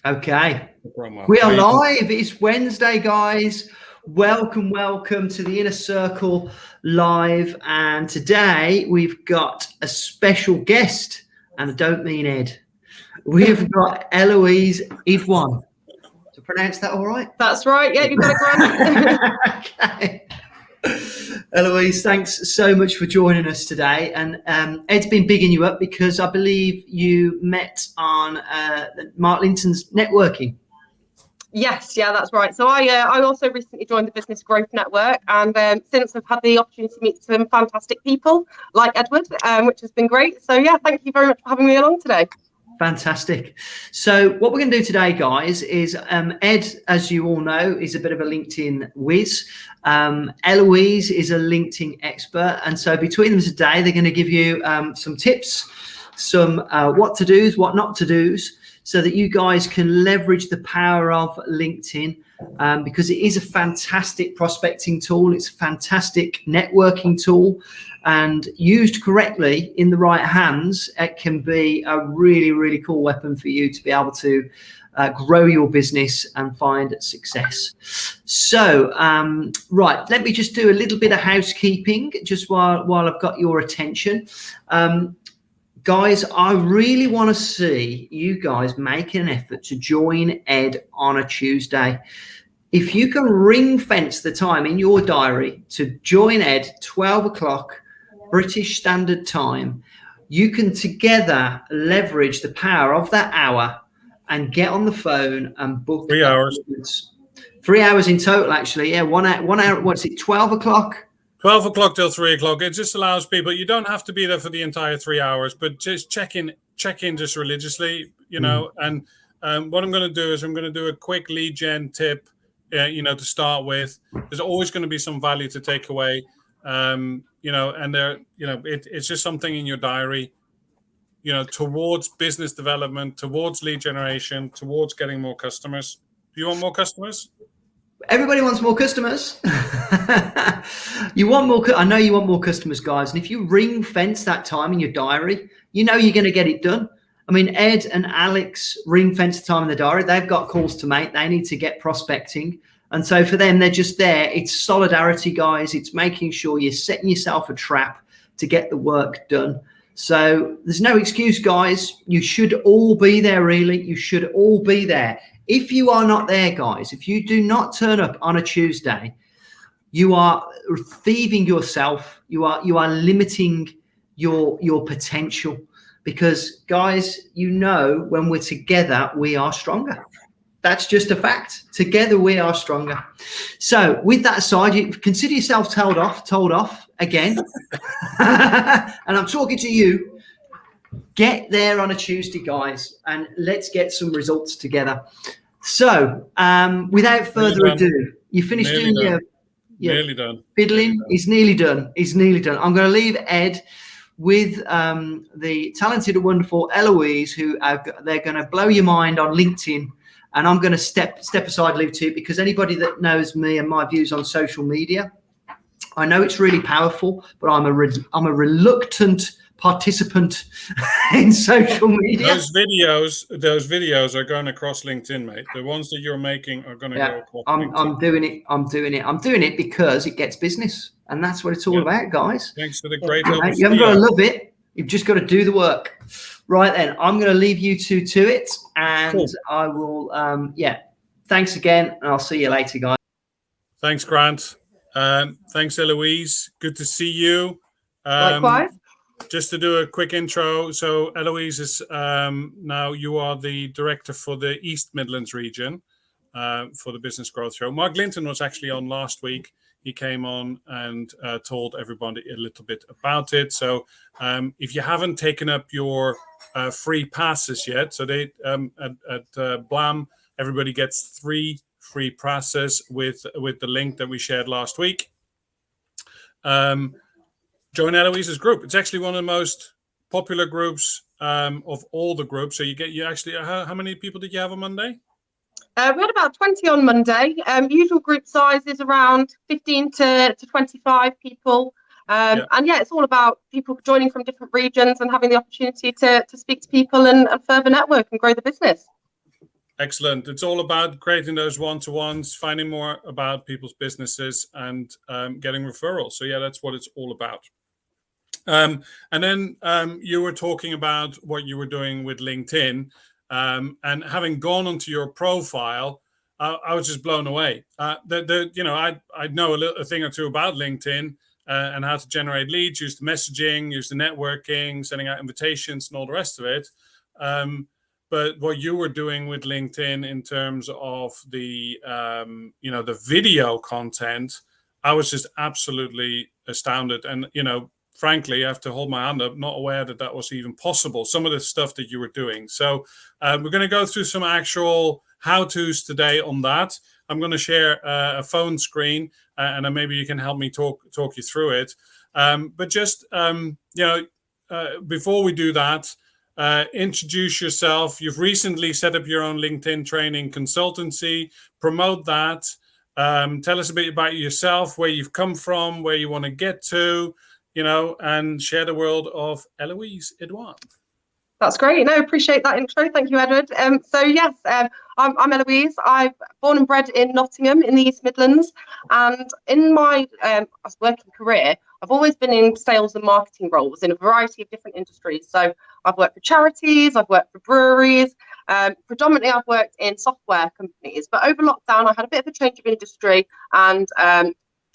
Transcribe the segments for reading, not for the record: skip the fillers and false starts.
Okay. We are live. It's Wednesday, guys. Welcome to the Inner Circle live. And today we've got a special guest, and I don't mean Ed. We've got Eloise Idoine. To pronounce that all right? That's right. Yeah, you've got it, Grant. Okay. Eloise, thanks so much for joining us today. And Ed's been bigging you up because I believe you met on Mark Linton's networking. Yes, yeah, that's right. So I also recently joined the Business Growth Network, and since I've had the opportunity to meet some fantastic people like Edward, which has been great. So yeah, thank you very much for having me along today. Fantastic. So what we're going to do today, guys, is Ed, as you all know, is a bit of a LinkedIn whiz. Eloise is a LinkedIn expert. And so between them today, they're going to give you some tips, some what to do's, what not to do's, so that you guys can leverage the power of LinkedIn because it is a fantastic prospecting tool. It's a fantastic networking tool. And used correctly in the right hands, it can be a really, really cool weapon for you to be able to grow your business and find success. So, right, let me just do a little bit of housekeeping just while I've got your attention. Guys, I really want to see you guys make an effort to join Ed on a Tuesday. If you can ring fence the time in your diary to join Ed 12 o'clock British Standard Time, you can together leverage the power of that hour and get on the phone and book 3 hours. 3 hours in total, actually. Yeah, 1 hour. What's it? 12 o'clock. 12 o'clock till 3 o'clock. It just allows people. You don't have to be there for the entire 3 hours, but just check in just religiously, you know. And what I'm going to do is I'm going to do a quick lead gen tip, to start with. There's always going to be some value to take away. And it's just something in your diary, towards business development, towards lead generation, towards getting more customers. Do you want more customers? Everybody wants more customers. You want more. I know you want more customers, guys. And if you ring fence that time in your diary, you know you're going to get it done. I mean, Ed and Alex ring fence the time in the diary. They've got calls to make. They need to get prospecting. And so for them, they're just there. It's solidarity, guys. It's making sure you're setting yourself a trap to get the work done. So there's no excuse, guys. You should all be there, really. You should all be there. If you are not there, guys, if you do not turn up on a Tuesday, you are thieving yourself. You are limiting your potential because, guys, when we're together, we are stronger. That's just a fact. Together we are stronger. So with that aside, you consider yourself told off again. And I'm talking to you. Get there on a Tuesday, guys, and let's get some results together. So without further ado, you finished doing your nearly done. Fiddling. He's nearly done. I'm going to leave Ed with the talented and wonderful Eloise, who they're going to blow your mind on LinkedIn. And I'm going to step aside, leave to it, because anybody that knows me and my views on social media, I know it's really powerful, but I'm a reluctant participant in social media. Those videos are going across LinkedIn, mate. The ones that you're making are going to go across LinkedIn. I'm doing it because it gets business, and that's what it's all about, guys. Thanks for the great overview. You haven't got to love it. You've just got to do the work. Right then, I'm going to leave you two to it, and cool. I will, thanks again, and I'll see you later, guys. Thanks, Grant. Thanks, Eloise. Good to see you. Likewise. Just to do a quick intro. So Eloise is now you are the director for the East Midlands region for the Business Growth Show. Mark Linton was actually on last week. He came on and told everybody a little bit about it. So if you haven't taken up your free passes yet, so they at Blam, everybody gets 3 free passes with the link that we shared last week. Join Eloise's group. It's actually one of the most popular groups of all the groups. So how many people did you have on Monday? We had about 20 on Monday. Usual group size is around 15 to 25 people. And it's all about people joining from different regions and having the opportunity to speak to people and further network and grow the business. Excellent. It's all about creating those one-to-ones, finding more about people's businesses, and getting referrals. So yeah, that's what it's all about. And then you were talking about what you were doing with LinkedIn, and having gone onto your profile, I was just blown away. I know a thing or two about LinkedIn and how to generate leads, use the messaging, use the networking, sending out invitations, and all the rest of it. But what you were doing with LinkedIn in terms of the the video content, I was just absolutely astounded. And frankly, I have to hold my hand up, not aware that was even possible, some of the stuff that you were doing. So we're going to go through some actual how-tos today on that. I'm going to share a phone screen, and then maybe you can help me talk you through it. But just, before we do that, introduce yourself. You've recently set up your own LinkedIn training consultancy. Promote that. Tell us a bit about yourself, where you've come from, where you want to get to, and share the world of Eloise Idoine. That's great. No, appreciate that intro. Thank you, Edward. So yes, I'm Eloise. I'm born and bred in Nottingham in the East Midlands. And in my working career, I've always been in sales and marketing roles in a variety of different industries. So I've worked for charities, I've worked for breweries. Predominantly, I've worked in software companies. But over lockdown, I had a bit of a change of industry and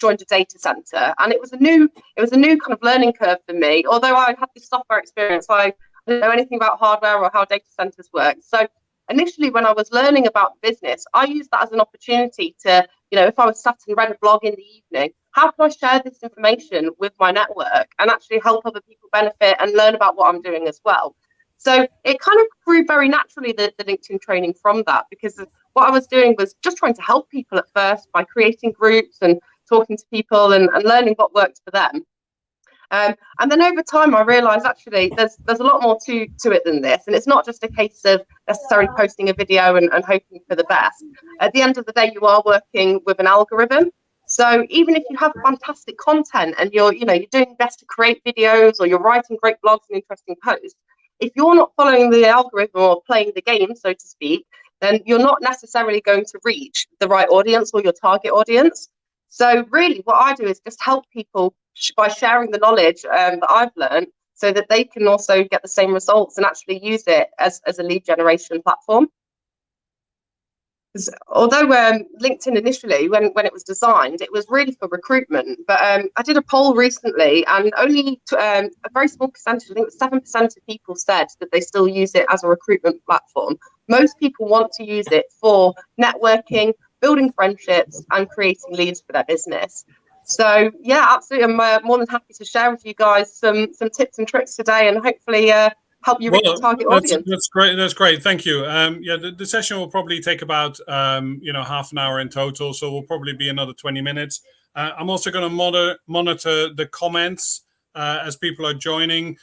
joined a data center. And it was a new kind of learning curve for me. Although I had this software experience, I didn't know anything about hardware or how data centers work. So initially, when I was learning about the business, I used that as an opportunity to, if I was sat and read a blog in the evening, how can I share this information with my network and actually help other people benefit and learn about what I'm doing as well? So it kind of grew very naturally, the LinkedIn training from that, because what I was doing was just trying to help people at first by creating groups and talking to people and learning what worked for them. And then over time, I realised actually there's a lot more to it than this. And it's not just a case of necessarily posting a video and hoping for the best. At the end of the day, you are working with an algorithm. So even if you have fantastic content and you're doing best to create videos or you're writing great blogs and interesting posts, if you're not following the algorithm or playing the game, so to speak, then you're not necessarily going to reach the right audience or your target audience. So really what I do is just help people by sharing the knowledge that I've learned so that they can also get the same results and actually use it as a lead generation platform. Although LinkedIn initially, when it was designed, it was really for recruitment. But I did a poll recently and only a very small percentage, I think it was 7% of people said that they still use it as a recruitment platform. Most people want to use it for networking, building friendships and creating leads for their business. So yeah, absolutely. I'm more than happy to share with you guys some tips and tricks today and hopefully help you reach the target audience. That's great. That's great. Thank you. The session will probably take about half an hour in total, so we'll probably be another 20 minutes. I'm also going to monitor the comments as people are joining.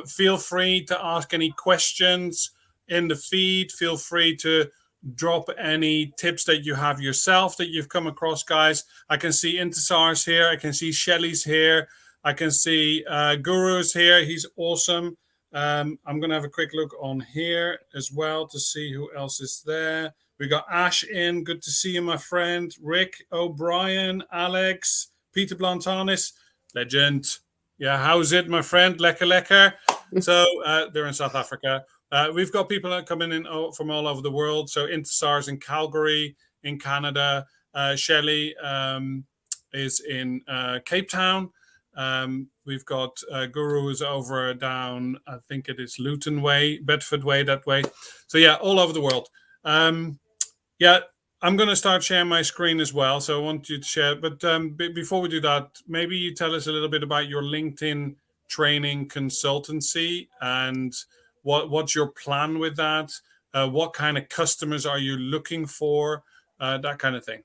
Feel free to ask any questions in the feed. Feel free to drop any tips that you have yourself that you've come across, guys. I can see Intisar's here. I can see Shelly's here. I can see Guru's here. He's awesome. I'm going to have a quick look on here as well to see who else is there. We got Ash in. Good to see you, my friend. Rick O'Brien, Alex, Peter Blantanis, legend. Yeah, how's it, my friend? Lekker. So they're in South Africa. We've got people that come in from all over the world. So Intisar's in Calgary, in Canada. Shelley is in Cape Town. We've got Guru who's over down, I think it is Luton Way, Bedford Way, that way. So yeah, all over the world. I'm going to start sharing my screen as well. So I want you to share. But before we do that, maybe you tell us a little bit about your LinkedIn training consultancy and what's your plan with that? What kind of customers are you looking for? That kind of thing.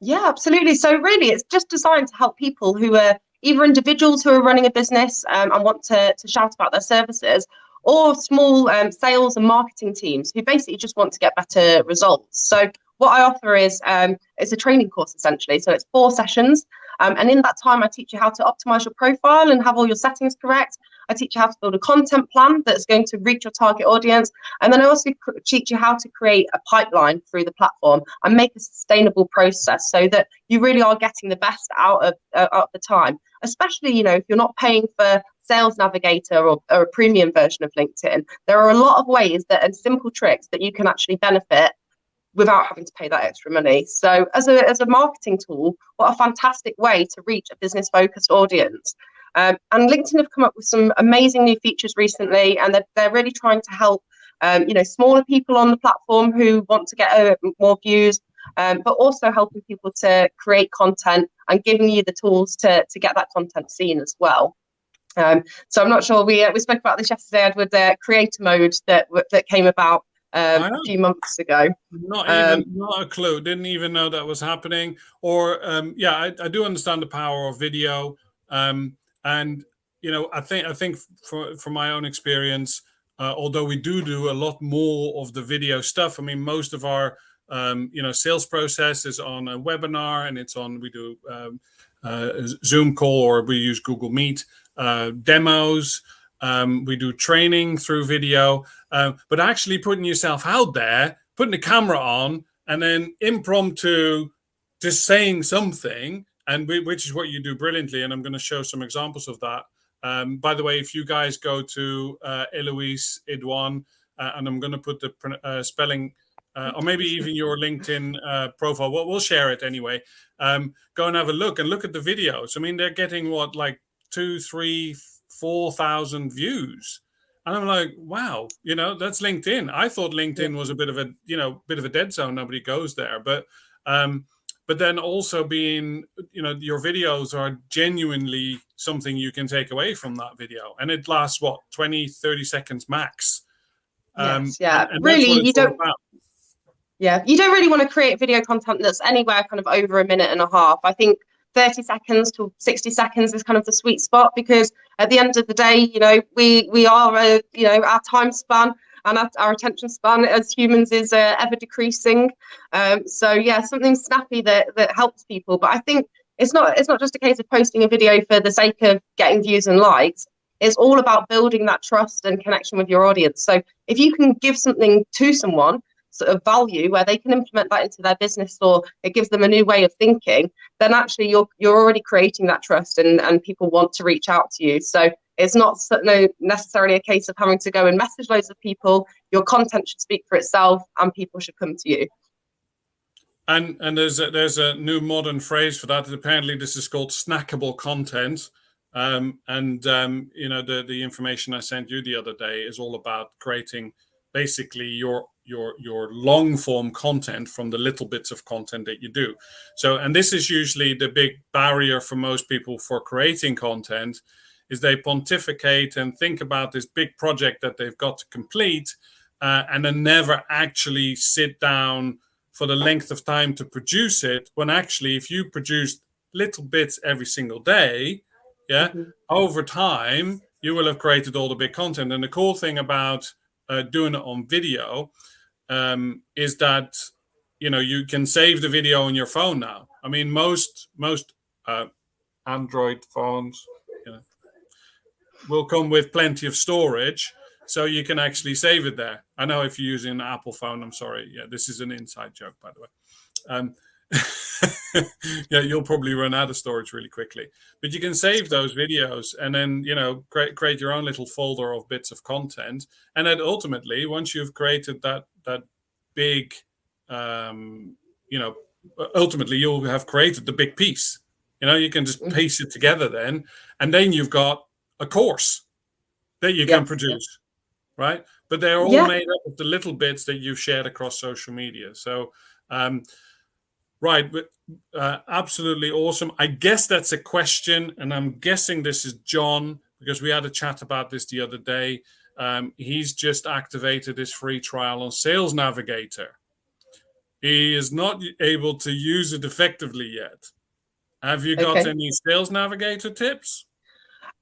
Yeah, absolutely. So really, it's just designed to help people who are either individuals who are running a business and want to shout about their services, or small sales and marketing teams who basically just want to get better results. So what I offer is a training course, essentially. So it's 4 sessions. And in that time, I teach you how to optimize your profile and have all your settings correct. I teach you how to build a content plan that's going to reach your target audience. And then I also teach you how to create a pipeline through the platform and make a sustainable process so that you really are getting the best out of the time. Especially, you know, if you're not paying for Sales Navigator or a premium version of LinkedIn, there are a lot of ways and simple tricks that you can actually benefit without having to pay that extra money. So as a marketing tool, what a fantastic way to reach a business focused audience. And LinkedIn have come up with some amazing new features recently, and they're really trying to help you know, smaller people on the platform who want to get more views, but also helping people to create content and giving you the tools to get that content seen as well. So I'm not sure, we spoke about this yesterday, Edward, the creator mode that came about a few months ago. Not a clue. Didn't even know that was happening. Or yeah, I do understand the power of video, and you know, I think from my own experience, although we do a lot more of the video stuff. I mean, most of our you know, sales process is on a webinar, and we do Zoom call, or we use Google Meet, demos. We do training through video, but actually putting yourself out there, putting the camera on, and then impromptu just saying something, and which is what you do brilliantly. And I'm going to show some examples of that. By the way, if you guys go to Eloise Idoine, and I'm going to put the spelling, or maybe even your LinkedIn profile, we'll share it anyway. Go and have a look and look at the videos. I mean, they're getting what, like 2, 3, 4,000 views, and I'm like, wow, you know, that's LinkedIn. I thought LinkedIn was a bit of a dead zone. Nobody goes there, but then also being, you know, your videos are genuinely something you can take away from that video, and it lasts what, 20, 30 seconds max. Yes, yeah, and really, you don't really want to create video content that's anywhere kind of over a minute and a half. I think 30 seconds to 60 seconds is kind of the sweet spot, because at the end of the day, you know, we are, you know, our time span and our attention span as humans is ever decreasing. So yeah, something snappy that helps people. But I think it's not just a case of posting a video for the sake of getting views and likes. It's all about building that trust and connection with your audience. So if you can give something to someone, sort of value, where they can implement that into their business, or it gives them a new way of thinking, then actually you're already creating that trust, and people want to reach out to you. So it's not necessarily a case of having to go and message loads of people. Your content should speak for itself, and people should come to you. And there's a new modern phrase for that. Apparently this is called snackable content. You know, the information I sent you the other day is all about creating basically your long form content from the little bits of content that you do. So, and this is usually the big barrier for most people for creating content, is they pontificate and think about this big project that they've got to complete, and then never actually sit down for the length of time to produce it, when actually if you produce little bits every single day, over time you will have created all the big content. And the cool thing about doing it on video is that, you know, you can save the video on your phone now. I mean, most Android phones, you know, will come with plenty of storage, so you can actually save it there. I know if you're using an Apple phone, I'm sorry, yeah, this is an inside joke, by the way. Yeah, you'll probably run out of storage really quickly, but you can save those videos, and then, you know, create your own little folder of bits of content. And then ultimately, once you've created that big, you know, ultimately you'll have created the big piece. You know, you can just piece it together then, and then you've got a course that you can produce, right? But they're all made up of the little bits that you've shared across social media. So right, but absolutely awesome. I guess that's a question, and I'm guessing this is John, because we had a chat about this the other day. He's just activated his free trial on Sales Navigator. He is not able to use it effectively yet. Have you got any Sales Navigator tips?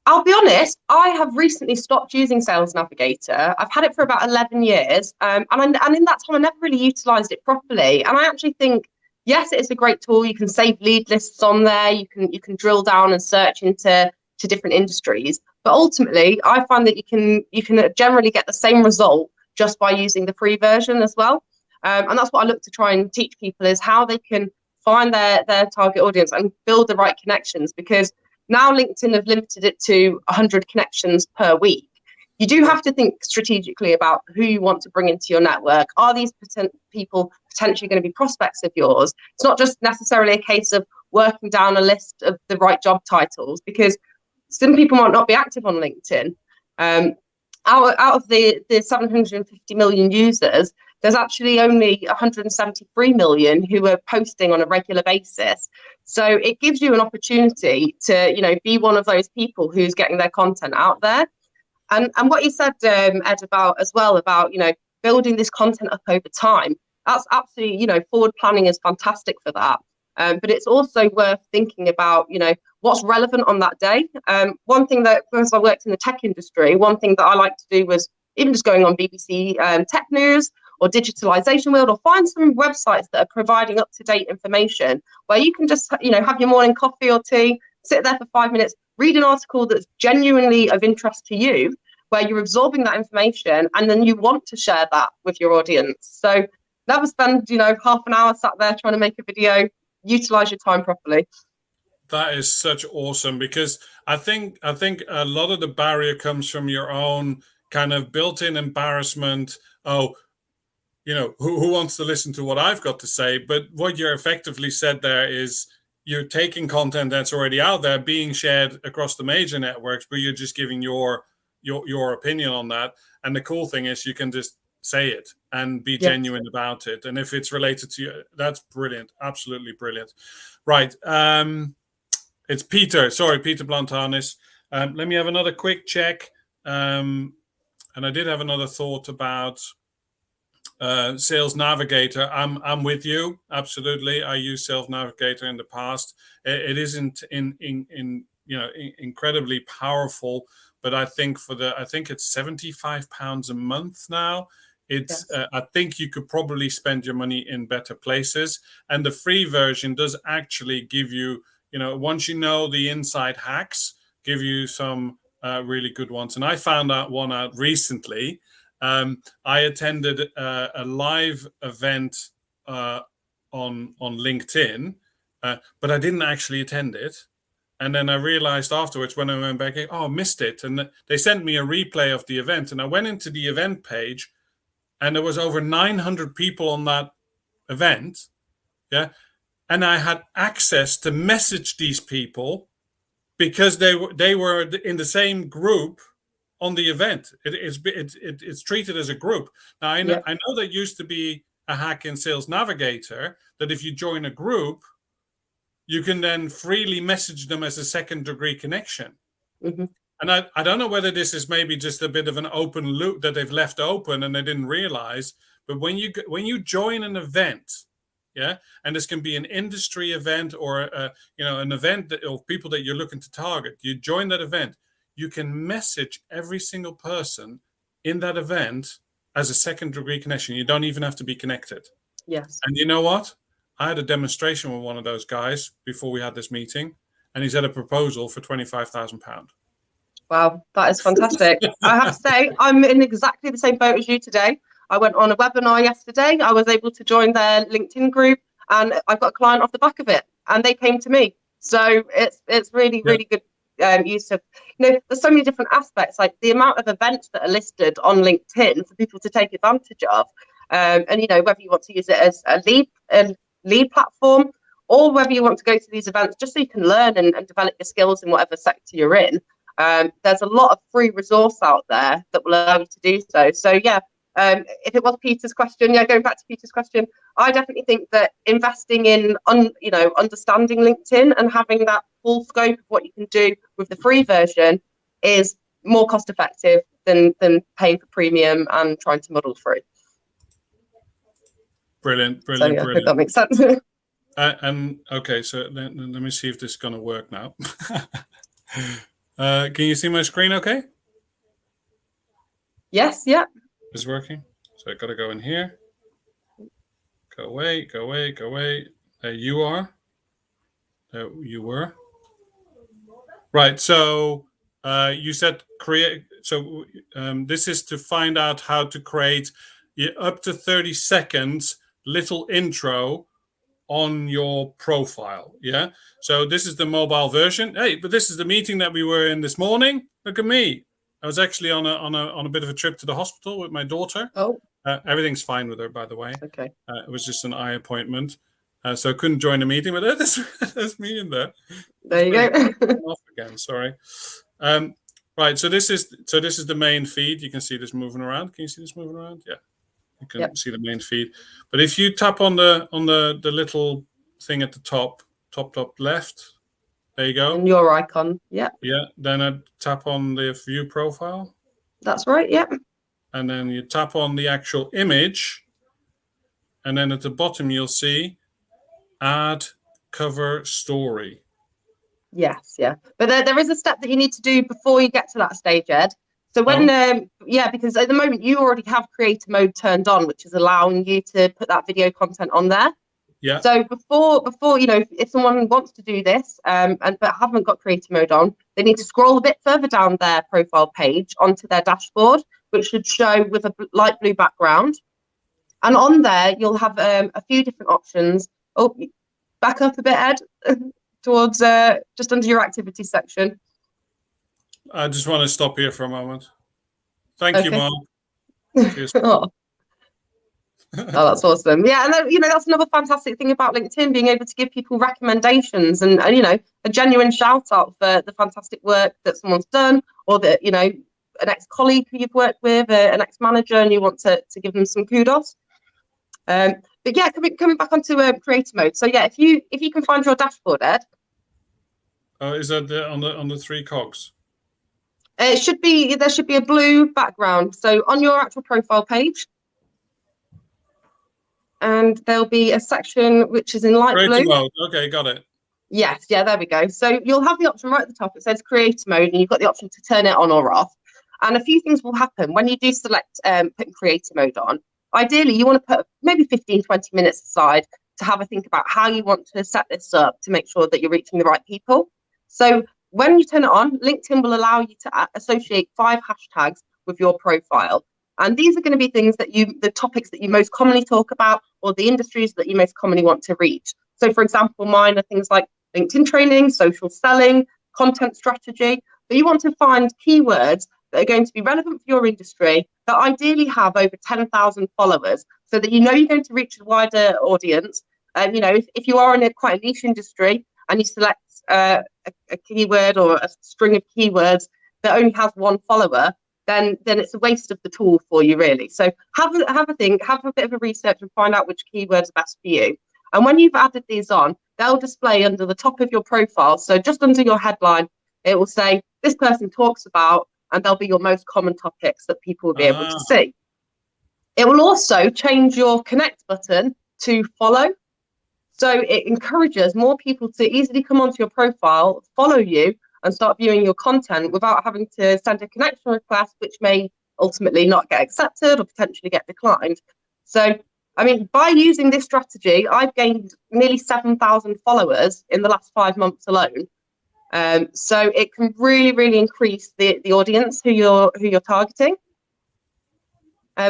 I'll be honest, I have recently stopped using Sales Navigator. I've had it for about 11 years, and in that time I never really utilised it properly. And I actually think, yes, it is a great tool. You can save lead lists on there. You can drill down and search into different industries. But ultimately, I find that you can generally get the same result just by using the free version as well. And that's what I look to try and teach people, is how they can find their target audience and build the right connections. Because now LinkedIn have limited it to 100 connections per week. You do have to think strategically about who you want to bring into your network. Are these people potentially going to be prospects of yours? It's not just necessarily a case of working down a list of the right job titles, because some people might not be active on LinkedIn. Out of the 750 million users, there's actually only 173 million who are posting on a regular basis. So it gives you an opportunity to, be one of those people who's getting their content out there. And what you said, Ed, about building this content up over time, that's absolutely, forward planning is fantastic for that. But it's also worth thinking about, what's relevant on that day. One thing that, because I worked in the tech industry, one thing that I like to do was even just going on BBC Tech News or Digitalization World, or find some websites that are providing up-to-date information where you can just, have your morning coffee or tea, sit there for 5 minutes, read an article that's genuinely of interest to you, where you're absorbing that information and then you want to share that with your audience. So never spend, half an hour sat there trying to make a video. Utilize your time properly. That is such awesome, because I think a lot of the barrier comes from your own kind of built-in embarrassment. Oh, who wants to listen to what I've got to say? But what you're effectively said there is you're taking content that's already out there, being shared across the major networks, but you're just giving your opinion on that. And the cool thing is you can just say it and be genuine about it. And if it's related to you, that's brilliant. Absolutely brilliant. Right. It's Peter. Sorry, Peter Blantanis. Let me have another quick check. And I did have another thought about Sales Navigator. I'm with you. Absolutely. I used Sales Navigator in the past. It isn't incredibly powerful, but I think it's £75 a month now. It's I think you could probably spend your money in better places, and the free version does actually give you, once you know the inside hacks, give you some really good ones. And I found that one out recently. I attended a live event on LinkedIn, but I didn't actually attend it. And then I realized afterwards when I went back, I missed it. And they sent me a replay of the event. And I went into the event page, and there was over 900 people on that event. Yeah. And I had access to message these people because they were in the same group on the event. It's treated as a group. Now, I know that used to be a hack in Sales Navigator, that if you join a group, you can then freely message them as a second-degree connection. Mm-hmm. And I don't know whether this is maybe just a bit of an open loop that they've left open and they didn't realize. But when you join an event, and this can be an industry event or an event of people that you're looking to target, you join that event, you can message every single person in that event as a second-degree connection. You don't even have to be connected. Yes. And you know what? I had a demonstration with one of those guys before we had this meeting, and he's had a proposal for £25,000. Wow, that is fantastic. I have to say, I'm in exactly the same boat as you today. I went on a webinar yesterday. I was able to join their LinkedIn group, and I got a client off the back of it, and they came to me. So it's really, really good use of, there's so many different aspects, like the amount of events that are listed on LinkedIn for people to take advantage of. And, whether you want to use it as a lead platform, or whether you want to go to these events just so you can learn and develop your skills in whatever sector you're in. There's a lot of free resource out there that will allow you to do so. So if it was Peter's question, going back to Peter's question, I definitely think that investing in understanding LinkedIn and having that full scope of what you can do with the free version is more cost effective than paying for premium and trying to model through. Brilliant. So, I hope that makes sense. Okay, so let me see if this is going to work now. Can you see my screen okay? Yes, yeah. It's working. So I got to go in here. Go away. There you are. There you were. Right, so you said create. So this is to find out how to create up to 30 seconds little intro on your profile. Yeah. So this is the mobile version. Hey, but this is the meeting that we were in this morning. Look at me. I was actually on a bit of a trip to the hospital with my daughter. Oh, everything's fine with her, by the way. okay. It was just an eye appointment, so I couldn't join the meeting. But there's me in there. There you go. Off again. Sorry. Right. So this is the main feed. You can see this moving around. Can you see this moving around? Yeah. You can see the main feed. But if you tap on the little thing at the top left, there you go. And your icon. Yeah. Yeah. Then I tap on the view profile. That's right. Yeah. And then you tap on the actual image. And then at the bottom, you'll see add cover story. Yes. Yeah. But there is a step that you need to do before you get to that stage, Ed. So when, because at the moment you already have creator mode turned on, which is allowing you to put that video content on there. Yeah. So before if someone wants to do this but haven't got creator mode on, they need to scroll a bit further down their profile page onto their dashboard, which should show with a light blue background. And on there, you'll have a few different options. Oh, back up a bit, Ed, towards just under your activity section. I just want to stop here for a moment. Thank you, Mark. Oh, that's awesome. Yeah, and that's another fantastic thing about LinkedIn, being able to give people recommendations and a genuine shout out for the fantastic work that someone's done, or that an ex-colleague who you've worked with, an ex-manager, and you want to give them some kudos. But yeah, coming back onto creator mode. So yeah, if you can find your dashboard, Ed. Is that on the three cogs? There should be a blue background. So on your actual profile page, and there'll be a section which is in light Creator blue. mode. Okay, got it. Yes, yeah, there we go. So you'll have the option right at the top. It says creator mode, and you've got the option to turn it on or off. And a few things will happen when you do select putting creator mode on. Ideally, you want to put maybe 15-20 minutes aside to have a think about how you want to set this up to make sure that you're reaching the right people. So when you turn it on, LinkedIn will allow you to associate 5 hashtags with your profile. And these are going to be things the topics that you most commonly talk about, or the industries that you most commonly want to reach. So for example, mine are things like LinkedIn training, social selling, content strategy. But you want to find keywords that are going to be relevant for your industry, that ideally have over 10,000 followers, so that you're going to reach a wider audience. If you are in quite a niche industry and you select a keyword or a string of keywords that only has 1 follower, then it's a waste of the tool for you, really. So have a think, have a bit of a research, and find out which keywords are best for you. And when you've added these on, they'll display under the top of your profile. So just under your headline, it will say this person talks about, and they'll be your most common topics that people will be able to see. It will also change your connect button to follow. So it encourages more people to easily come onto your profile, follow you, and start viewing your content without having to send a connection request, which may ultimately not get accepted or potentially get declined. So, by using this strategy, I've gained nearly 7,000 followers in the last 5 months alone. So it can really, really increase the audience who you're targeting.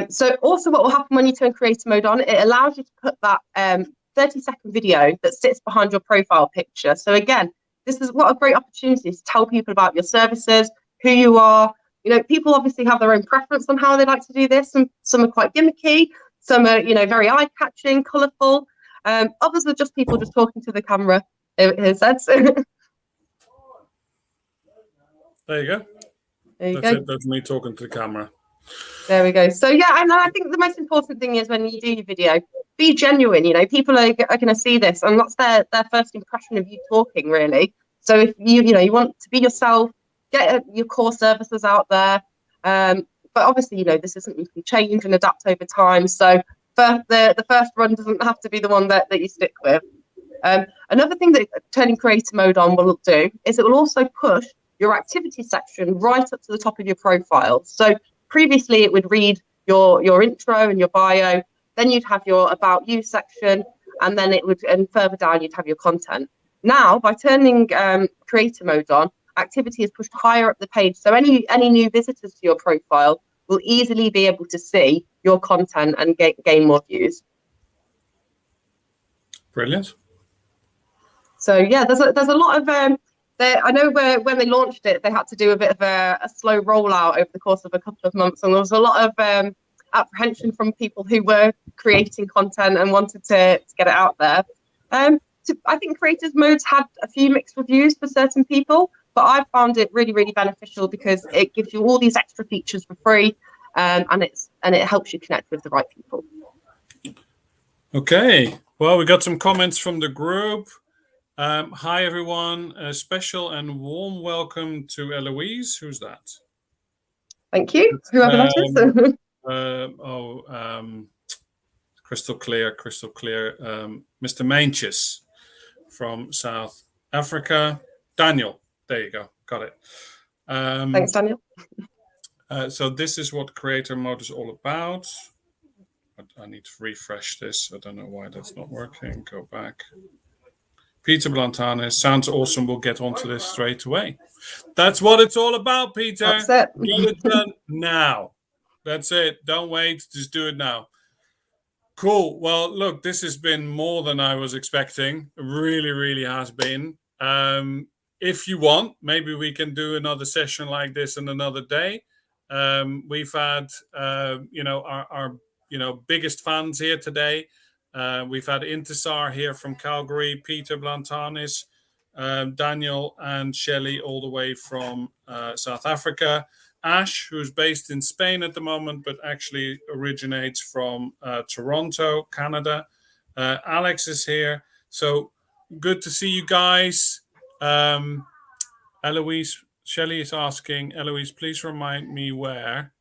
So also what will happen when you turn creator mode on, it allows you to put that 30-second video that sits behind your profile picture. So again, this is what a great opportunity to tell people about your services, who you are. People obviously have their own preference on how they like to do this, and some are quite gimmicky, some are very eye-catching, colourful. Others are just people just talking to the camera. It says. There you go. That's it. That's me talking to the camera. There we go. So yeah, and I think the most important thing is when you do your video, be genuine. People are going to see this, and that's their first impression of you talking, really. So if you want to be yourself, get your core services out there. But obviously, this isn't, you can change and adapt over time. So the first run doesn't have to be the one that you stick with. Another thing that turning creator mode on will do is it will also push your activity section right up to the top of your profile. So previously it would read your intro and your bio, then you'd have your about you section, and then and further down you'd have your content. Now, by turning creator mode on, activity is pushed higher up the page. So any new visitors to your profile will easily be able to see your content and gain more views. Brilliant. So yeah, there's a lot of I know when they launched it, they had to do a bit of a slow rollout over the course of a couple of months, and there was a lot of apprehension from people who were creating content and wanted to get it out there. I think creators modes had a few mixed reviews for certain people, but I found it really, really beneficial because it gives you all these extra features for free, and it helps you connect with the right people. Okay, well, we got some comments from the group. Hi everyone, a special and warm welcome to Eloise. Who's that? Thank you, whoever that is. Crystal clear. Mr. Manches from South Africa. Daniel, there you go, got it. Thanks, Daniel. So this is what creator mode is all about. I need to refresh this. I don't know why that's not working. Go back. Peter Blantanes, sounds awesome. We'll get onto this straight away. That's what it's all about, Peter. That's it. Get it done now. That's it. Don't wait. Just do it now. Cool. Well, look, this has been more than I was expecting. It really, really has been. If you want, maybe we can do another session like this in another day. We've had, our biggest fans here today. We've had Intisar here from Calgary, Peter Blantanes, Daniel and Shelley all the way from South Africa. Ash, who's based in Spain at the moment, but actually originates from Toronto, Canada. Alex is here. So good to see you guys. Eloise, Shelley is asking, Eloise, please remind me where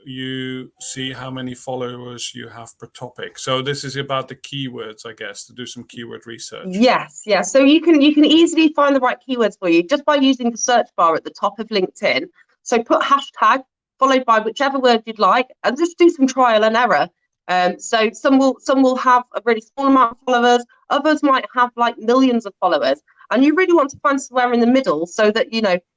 you see how many followers you have per topic. So this is about the keywords, I guess, to do some keyword research. Yes. So you can easily find the right keywords for you just by using the search bar at the top of LinkedIn. So put hashtag followed by whichever word you'd like, and just do some trial and error. So some will have a really small amount of followers, others might have like millions of followers. And you really want to find somewhere in the middle so that,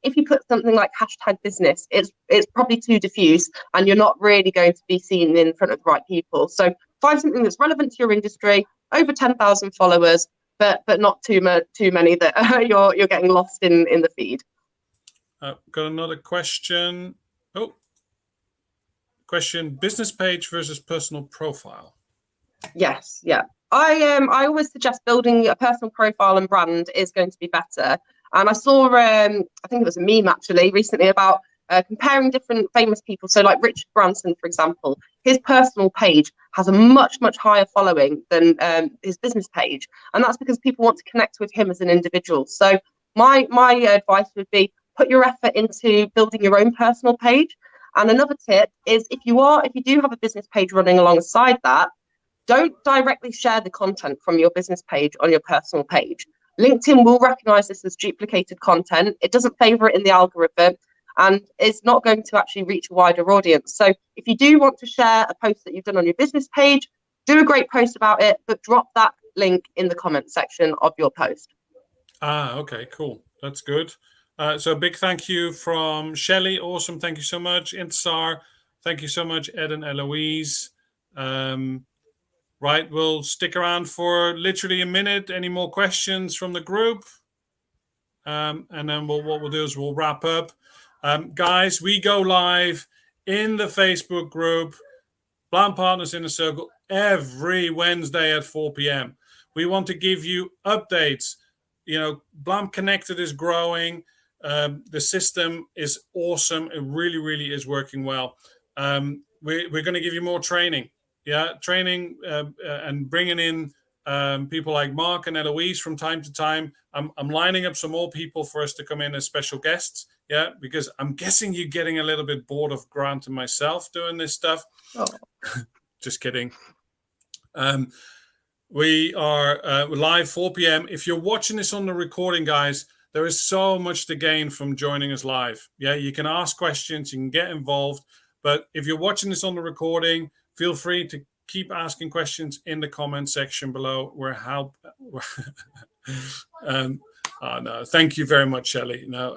if you put something like hashtag business, it's probably too diffuse and you're not really going to be seen in front of the right people. So find something that's relevant to your industry, over 10,000 followers, but not too many that you're getting lost in the feed. Got another question. Business page versus personal profile. Yes, yeah. I always suggest building a personal profile and brand is going to be better. And I saw, I think it was a meme actually recently about comparing different famous people. So like Richard Branson, for example, his personal page has a much, much higher following than his business page. And that's because people want to connect with him as an individual. So my advice would be put your effort into building your own personal page. And another tip is if you do have a business page running alongside that, don't directly share the content from your business page on your personal page. LinkedIn will recognize this as duplicated content. It doesn't favor it in the algorithm, and it's not going to actually reach a wider audience. So if you do want to share a post that you've done on your business page, do a great post about it, but drop that link in the comment section of your post. Okay, cool. That's good. So a big thank you from Shelley. Awesome. Thank you so much. Intisar, thank you so much, Ed and Eloise. Right, we'll stick around for literally a minute. Any more questions from the group? And then what we'll do is we'll wrap up. Guys, we go live in the Facebook group, Blind Partners Inner Circle, every Wednesday at 4 p.m. We want to give you updates. Blind Connected is growing. The system is awesome. It really, really is working well. We're going to give you more training. Training and bringing in people like Mark and Eloise from time to time. I'm lining up some more people for us to come in as special guests. Because I'm guessing you're getting a little bit bored of Grant and myself doing this stuff. Oh. Just kidding. We are live 4 p.m. If you're watching this on the recording, guys, there is so much to gain from joining us live. You can ask questions, you can get involved. But if you're watching this on the recording, feel free to keep asking questions in the comment section below. Oh, no, thank you very much, Shelley. No,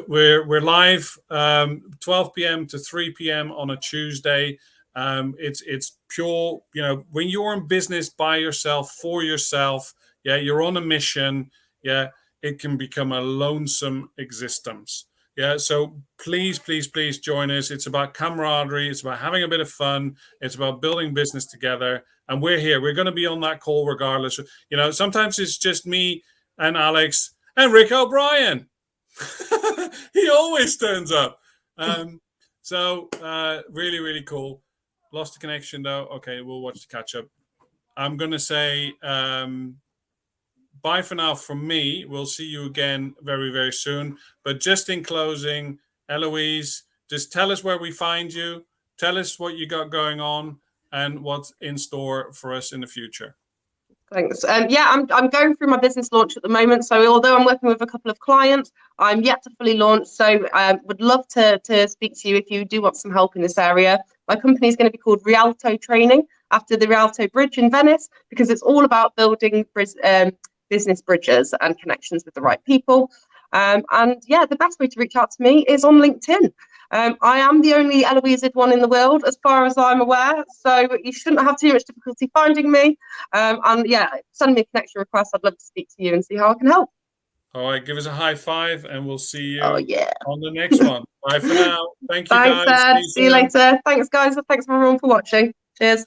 we're live 12 p.m. to 3 p.m. on a Tuesday. It's pure, when you're in business by yourself, for yourself, yeah, you're on a mission, yeah, it can become a lonesome existence. Yeah, so please join us. It's about camaraderie. It's about having a bit of fun. It's about building business together. And we're here. We're going to be on that call regardless. Sometimes it's just me and Alex and Rick O'Brien. He always turns up. So really, really cool. Lost the connection though. Okay, we'll watch the catch up. I'm going to say bye for now from me. We'll see you again very, very soon. But just in closing, Eloise, just tell us where we find you. Tell us what you got going on and what's in store for us in the future. Thanks. Yeah, I'm going through my business launch at the moment. So although I'm working with a couple of clients, I'm yet to fully launch. So would love to speak to you if you do want some help in this area. My company is going to be called Rialto Training, after the Rialto Bridge in Venice, because it's all about building business bridges and connections with the right people. And yeah, the best way to reach out to me is on LinkedIn. I am the only Eloise Idoine in the world, as far as I'm aware, so you shouldn't have too much difficulty finding me. And yeah, send me a connection request. I'd love to speak to you and see how I can help. All right, give us a high five, and we'll see you on the next one. Bye for now. Thank you, Thanks, guys. Ed. See you later. Thanks, guys. Thanks everyone for watching. Cheers.